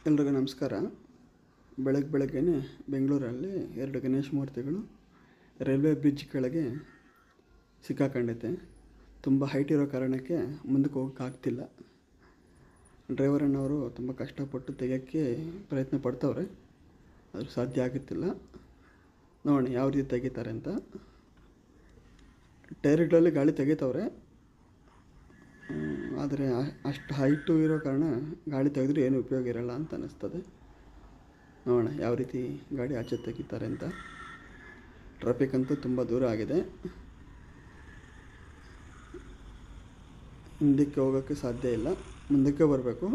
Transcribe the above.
ಎಲ್ರಿಗೂ ನಮಸ್ಕಾರ. ಬೆಳಗ್ಗೆನೇ ಬೆಂಗಳೂರಲ್ಲಿ 2 ಗಣೇಶ ಮೂರ್ತಿಗಳು ರೈಲ್ವೆ ಬ್ರಿಡ್ಜ್ ಕೆಳಗೆ ಸಿಕ್ಕಾಕೊಂಡೈತೆ. ತುಂಬ ಹೈಟ್ ಇರೋ ಕಾರಣಕ್ಕೆ ಮುಂದಕ್ಕೆ ಹೋಗೋಕ್ಕಾಗ್ತಿಲ್ಲ. ಡ್ರೈವರ್ ಅಣ್ಣವರು ತುಂಬ ಕಷ್ಟಪಟ್ಟು ತೆಗೆಯೋಕ್ಕೆ ಪ್ರಯತ್ನ ಪಡ್ತವ್ರೆ, ಆದರೂ ಸಾಧ್ಯ ಆಗುತ್ತಿಲ್ಲ. ನೋಡೋಣ ಯಾವ ರೀತಿ ತೆಗಿತಾರೆ ಅಂತ. ಟೈರ್ಗಳಲ್ಲಿ ಗಾಳಿ ತೆಗಿತವ್ರೆ, ಆದರೆ ಅಷ್ಟು ಹೈಟು ಇರೋ ಕಾರಣ ಗಾಳಿ ತೆಗೆದ್ರೂ ಏನೂ ಉಪಯೋಗ ಇರೋಲ್ಲ ಅಂತ ಅನ್ನಿಸ್ತದೆ. ನೋಡೋಣ ಯಾವ ರೀತಿ ಗಾಡಿ ಆಚೆ ತೆಗಿತಾರೆ ಅಂತ. ಟ್ರಾಫಿಕ್ ಅಂತೂ ತುಂಬ ದೂರ ಆಗಿದೆ, ಹಿಂದಕ್ಕೆ ಹೋಗೋಕ್ಕೆ ಸಾಧ್ಯ ಇಲ್ಲ, ಮುಂದಕ್ಕೆ ಬರಬೇಕು.